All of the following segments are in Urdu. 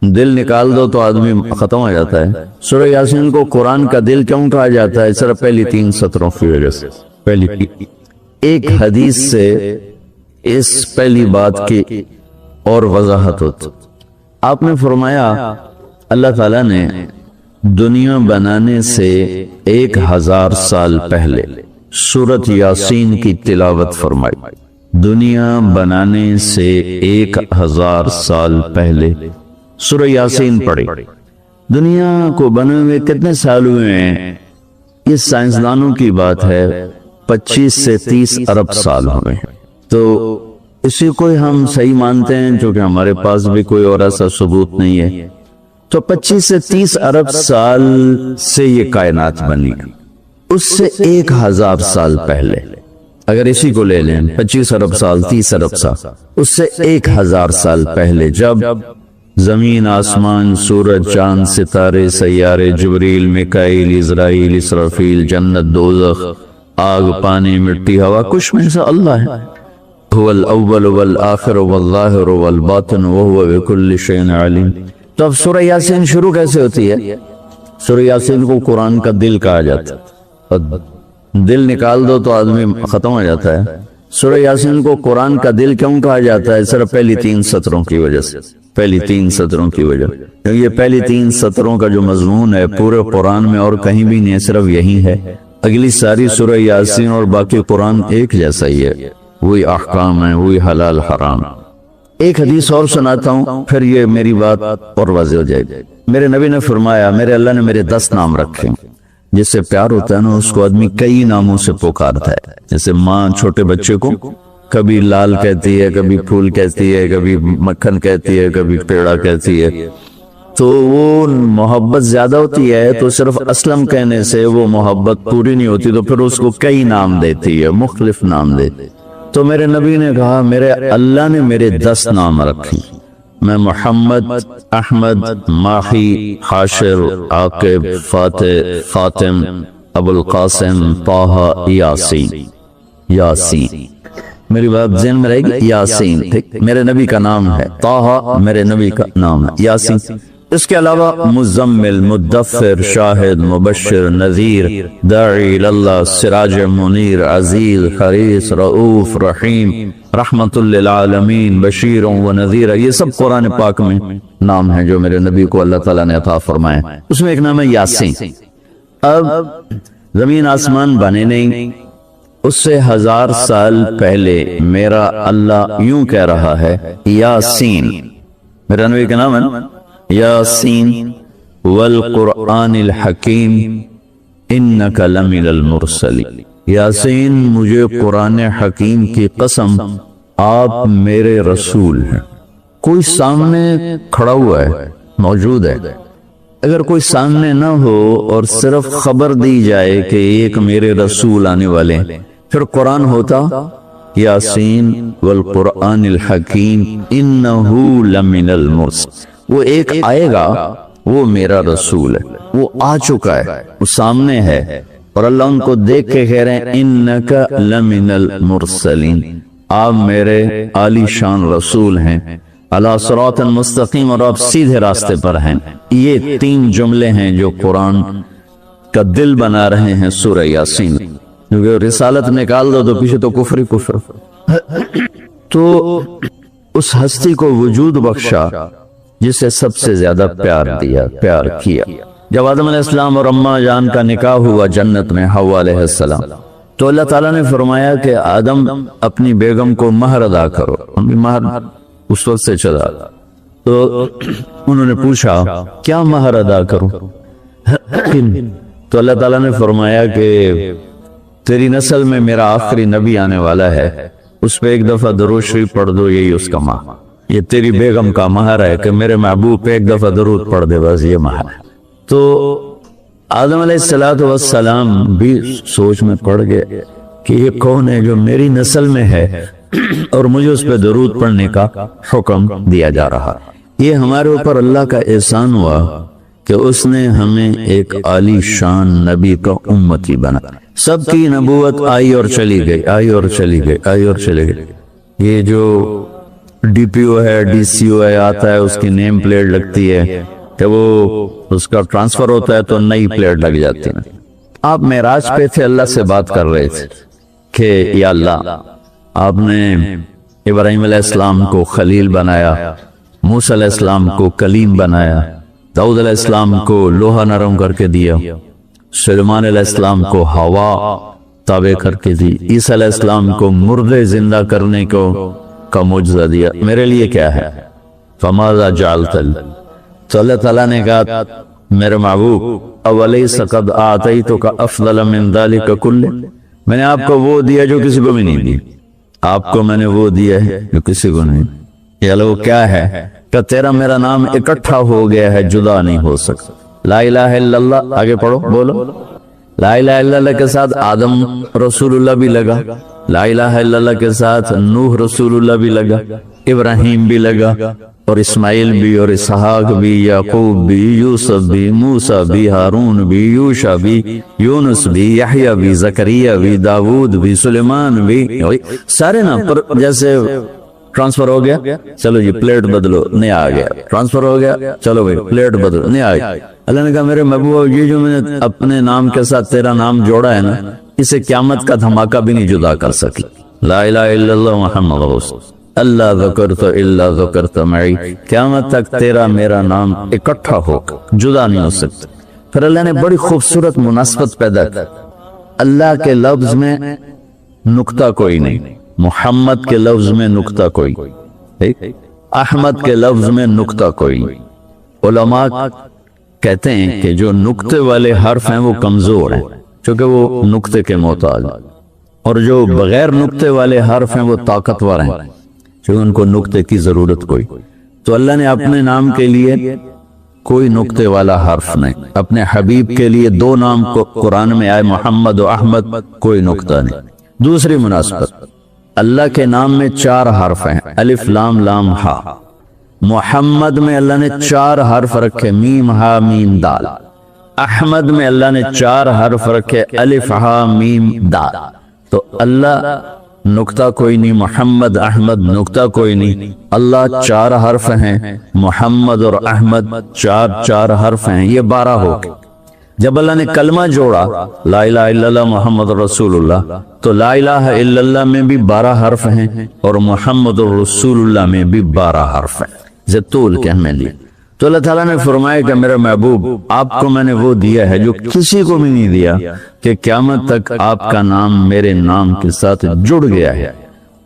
دل نکال دو تو آدمی ختم ہو جاتا ہے۔ سورہ یاسین کو قرآن کا دل کیوں کہا جاتا ہے؟ صرف پہلی 3 سطروں کی وجہ سے۔ پہلی ایک حدیث سے اس پہلی بات کی اور وضاحت ہوتی۔ آپ نے فرمایا اللہ تعالیٰ نے دنیا بنانے سے 1000 سال پہلے سورۃ یاسین کی تلاوت فرمائی۔ دنیا بنانے سے 1000 سال پہلے سورہ یاسین پڑھی۔ دنیا کو بنے ہوئے کتنے سال ہوئے ہیں؟ یہ سائنسدانوں کی بات ہے، 25 سے 30 ارب سال ہوئے ہیں۔ تو اسی کو ہم صحیح مانتے ہیں، چونکہ ہمارے پاس بھی کوئی اور ایسا ثبوت نہیں ہے۔ تو 25 سے 30 ارب سال سے یہ کائنات بنی، اس سے 1000 سال پہلے اگر اسی کو لے لیں، 25 ارب سال 30 ارب سال، اس سے 1000 سال پہلے جب زمین، آسمان، سورج، چاند، ستارے، سیارے، جبریل، میکائیل، اسرائیل، اسرافیل، جنت، دوزخ، آگ، پانی، مٹی، ہوا، کچھ میں سے اللہ ہے۔ هو الاول والآخر والظاہر والباطن وهو بكل شيء علیم۔ تو اب سورہ یاسین شروع کیسے ہوتی ہے؟ سورہ یاسین کو قرآن کا دل کہا جاتا ہے، اور دل نکال دو تو آدمی ختم ہو جاتا ہے۔ سورہ یاسین کو قرآن کا دل کیوں کہا جاتا ہے؟ صرف پہلی 3 سطروں کی وجہ سے۔ پہلی 3 سطروں کی وجہ، کیونکہ یہ پہلی 3 سطروں کا جو مضمون ہے پورے قرآن میں اور کہیں بھی نہیں ہے، صرف یہی ہے۔ اگلی ساری سورہ یاسین اور باقی قرآن ایک جیسا ہی ہے، وہی احکام ہیں، وہی حلال حرام۔ ایک حدیث اور سناتا ہوں، پھر یہ میری بات اور واضح ہو جائے گی۔ میرے نبی نے فرمایا، میرے اللہ نے میرے 10 نام رکھے، جس سے پیار ہوتا ہے نا اس کو آدمی کئی ناموں سے پکارتا ہے۔ جیسے ماں چھوٹے بچے کو کبھی لال کہتی ہے، کبھی پھول کہتی ہے، کبھی مکھن کہتی ہے، کبھی پیڑا کہتی ہے، تو وہ محبت زیادہ ہوتی ہے تو صرف اسلم کہنے سے وہ محبت پوری نہیں ہوتی، تو پھر اس کو کئی نام دیتی ہے، مختلف نام دیتی۔ تو میرے نبی نے کہا میرے اللہ نے میرے 10 نام رکھے، میں محمد، احمد، ماہی، حاشر، عاقب، فاتح، خاتم، ابو القاسم، طہ، یاسین۔ یاسین میری بات ذہن میں رہے گی، یاسین ٹھیک میرے نبی کا نام ہے، طہ میرے نبی کا نام ہے، یاسین۔ اس کے علاوہ مزمل، مدثر، شاہد، مبشر، نذیر، داعی اللہ، سراج منیر، عزیز، حریص، رؤوف، رحیم، رحمت للعالمین، بشیر و نذیر، یہ سب قرآن پاک میں نام ہیں جو میرے نبی کو اللہ تعالیٰ نے عطا فرمائے۔ اس میں ایک نام ہے یاسین۔ اب زمین آسمان بنے نہیں، اس سے 1000 سال پہلے میرا اللہ یوں کہہ رہا ہے، یاسین، میرا نبی کا نام ہے نا، یاسین والقرآن الحکیم انک لمن المرسلین۔ یاسین، مجھے قرآن حکیم کی قسم، آپ میرے رسول ہیں۔ کوئی سامنے کھڑا ہوا ہے، موجود ہے، اگر کوئی سامنے نہ ہو اور صرف خبر دی جائے کہ ایک میرے رسول آنے والے ہیں، پھر قرآن ہوتا یاسین والقرآن الحکیم انہو لمن المرسلین۔ وہ ایک آئے گا، وہ میرا رسول ہے، وہ آ چکا ہے، وہ سامنے ہے، اور اللہ ان کو دیکھ کے کہہ رہے ہیں انک لمن المرسلین، آپ میرے عالی شان رسول ہیں، علی صراط مستقیم، اور آپ سیدھے راستے پر ہیں۔ یہ 3 جملے ہیں جو قرآن کا دل بنا رہے ہیں سورہ یاسین، کیونکہ رسالت نکال دو تو پیچھے تو کفر ہی کفر۔ تو اس ہستی کو وجود بخشا جسے سب سے زیادہ پیار دیا، پیار کیا۔ جب آدم علیہ السلام اور اماں جان کا نکاح ہوا جنت میں، حوا علیہ السلام، تو اللہ تعالیٰ نے فرمایا کہ آدم اپنی بیگم کو مہر ادا کرو۔ مہر اس وقت سے چلا، تو انہوں نے پوچھا کیا مہر ادا کروں؟ تو اللہ تعالیٰ نے فرمایا کہ تیری نسل میں میرا آخری نبی آنے والا ہے، اس پہ ایک دفعہ درود شریف پڑھ دو، یہی اس کا مہر۔ یہ تیری بیگم کا مہر ہے کہ میرے محبوب پہ ایک دفعہ درود پڑھ دے، بس یہ مہر ہے۔ تو آدم علیہ السلام بھی سوچ میں پڑ گئے کہ یہ کون ہے جو میری نسل میں ہے اور مجھے اس پہ درود پڑھنے کا حکم دیا جا رہا۔ یہ ہمارے اوپر اللہ کا احسان ہوا کہ اس نے ہمیں ایک عالی شان نبی کا امتی بنا۔ سب کی نبوت آئی اور چلی گئی، آئی اور چلی گئی، آئی اور چلی گئی۔ یہ جو ڈی پی او ہے، ڈی سی او ہے، آتا ہے، اس کی نیم پلیٹ لگتی ہے کہ وہ اس کا ٹرانسفر ہوتا ہے تو نئی پلیٹ لگ جاتی ہے۔ آپ معراج پہ تھے، اللہ سے بات کر رہے تھے کہ یا اللہ، آپ نے ابراہیم علیہ السلام کو خلیل بنایا، موسیٰ علیہ السلام کو کلیم بنایا، داؤد علیہ السلام کو لوہا نرم کر کے دیا، سلیمان علیہ السلام کو ہوا تابع کر کے دی، عیسیٰ علیہ السلام کو مردے زندہ کرنے کا معجزہ دیا، میرے لیے کیا ہے؟ فماذا جعلت لی؟ تو اللہ تعالیٰ نے کہا میرے محبوب اولیس قد آتیتک افضل من ذلک کلہ، میں نے آپ کو وہ دیا جو کسی کو بھی نہیں دی، آپ کو میں نے وہ دیا ہے جو کسی کو نہیں۔ یہ لو کیا ہے کہ تیرا میرا نام اکٹھا ہو گیا ہے، جدا نہیں ہو سکتا۔ لا الہ الا اللہ، آگے پڑھو، بولو لا الہ الا اللہ کے ساتھ آدم رسول اللہ بھی لگا، لا الہ الا اللہ کے ساتھ نوح رسول اللہ بھی لگا، ابراہیم بھی لگا، اور اسماعیل بھی، اور اسحاق بھی، یعقوب بھی، یوسف بھی، موسیٰ بھی، ہارون بھی، یوشع بھی، یونس بھی، یحییٰ بھی، زکریا بھی، داود بھی، سلیمان بھی، سارے نا پر جیسے ٹرانسفر ہو گیا، چلو جی پلیٹ بدلو، نیا آ گیا، ٹرانسفر ہو گیا، چلو بھائی پلیٹ بدلو، نیا آ گیا۔ اللہ نے کہا میرے محبوب یہ جو میں نے اپنے نام کے ساتھ تیرا نام جوڑا ہے نا، اسے قیامت کا دھماکہ بھی نہیں جدا کر سکی۔ لا الہ الا اللہ محمد رسول اللہ ذکرت الا ذکرت معی، قیامت تک تیرا میرا نام اکٹھا ہو جدا نہیں ہو سکتا۔ پھر اللہ نے بڑی خوبصورت مناسبت پیدا کی، اللہ کے لفظ میں نقطہ کوئی نہیں، محمد کے لفظ میں نقطہ کوئی، احمد کے لفظ میں نقطہ کوئی۔ علماء کہتے ہیں کہ جو نقطے والے حرف ہیں وہ کمزور ہیں چونکہ وہ نقطے کے محتاج، اور جو بغیر نقطے والے حرف ہیں وہ طاقتور ہیں جو ان کو نقطے کی ضرورت کوئی۔ تو اللہ نے اپنے نام کے لیے کوئی نقطے والا حرف نہیں، اپنے حبیب کے لیے دو نام کو قرآن میں آئے محمد و احمد، کوئی نقطہ نہیں۔ دوسری مناسبت، اللہ کے نام میں 4 حرف ہیں، الف لام لام ہا۔ محمد میں اللہ نے 4 حرف رکھے، میم ہا میم دال۔ احمد میں اللہ نے 4 حرف رکھے، الف ہا میم دال۔ تو اللہ نقطہ کوئی نہیں، محمد احمد نقطہ کوئی نہیں، اللہ 4 حرف ہیں، محمد اور احمد 4 حرف ہیں، یہ 12 ہو گئے۔ جب اللہ نے کلمہ جوڑا لا الہ الا اللہ محمد رسول اللہ، تو لا الہ الا اللہ میں بھی 12 حرف ہیں اور محمد رسول اللہ میں بھی 12 حرف ہیں، زتول کے ہمیں لیے۔ تو اللہ تعالیٰ نے فرمایا کہ میرے محبوب آپ کو میں نے وہ دیا ہے جو کسی کو بھی نہیں دیا، کہ قیامت تک آپ کا نام میرے نام کے ساتھ جڑ گیا ہے،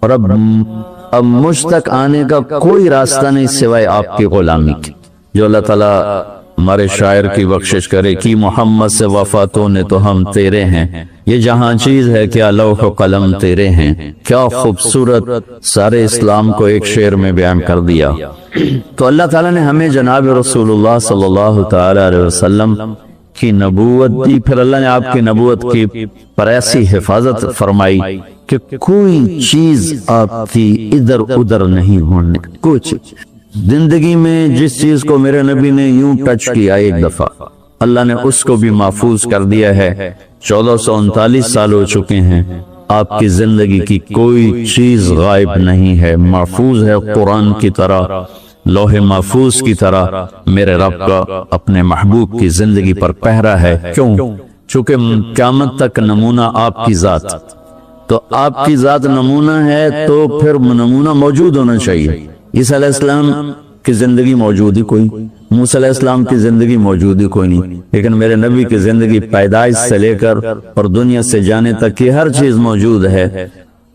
اور اب مجھ تک آنے کا کوئی راستہ نہیں سوائے آپ کی غلامی کی۔ جو اللہ تعالیٰ ہمارے شاعر کی بخشش کرے کہ محمد سے وفاتوں نے تو ہم تیرے ہیں، یہ جہاں چیز ہے کیا لوح و قلم تیرے ہیں۔ کیا خوبصورت سارے اسلام کو ایک شعر میں بیان کر دیا۔ تو اللہ تعالیٰ نے ہمیں جناب رسول اللہ صلی اللہ تعالی علیہ وسلم کی نبوت دی، پھر اللہ نے آپ کی نبوت کی پر ایسی حفاظت فرمائی کہ کوئی چیز آپ کی ادھر ادھر نہیں ہونے، کچھ زندگی میں جس چیز کو میرے نبی نے یوں ٹچ کیا ایک دفعہ، اللہ نے اس کو بھی محفوظ کر دیا ہے۔ 1439 سال ہو چکے ہیں، آپ کی زندگی کی کوئی چیز غائب نہیں ہے، محفوظ ہے قرآن کی طرح، لوح محفوظ کی طرح۔ میرے رب کا اپنے محبوب کی زندگی پر پہرا ہے، کیوں؟ چونکہ قیامت تک نمونہ آپ کی ذات، تو آپ کی ذات نمونہ ہے تو پھر نمونہ موجود ہونا چاہیے۔ عیسیٰ علیہ السلام کی زندگی موجود ہی کوئی، موسیٰ علیہ السلام کی زندگی موجود ہی کوئی نہیں، لیکن میرے نبی کی زندگی پیدائش سے لے کر اور دنیا سے جانے تک کی ہر چیز موجود ہے۔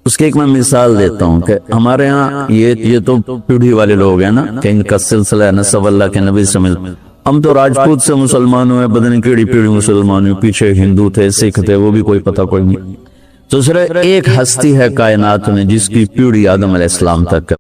اس کی ایک میں مثال دیتا ہوں کہ ہمارے ہاں یہ تو پیڑھی والے لوگ ہیں نا کہ ان کا سلسلہ نسب اللہ کے نبی سے مل، ہم تو راجپوت سے مسلمان ہوئے، بدن کیڑی پیڑھی مسلمان ہوئے، پیچھے ہندو تھے، سکھ تھے، وہ بھی کوئی پتہ کوئی نہیں۔ تو صرف ایک ہستی ہے کائنات میں جس کی پیڑھی آدم علیہ السلام تک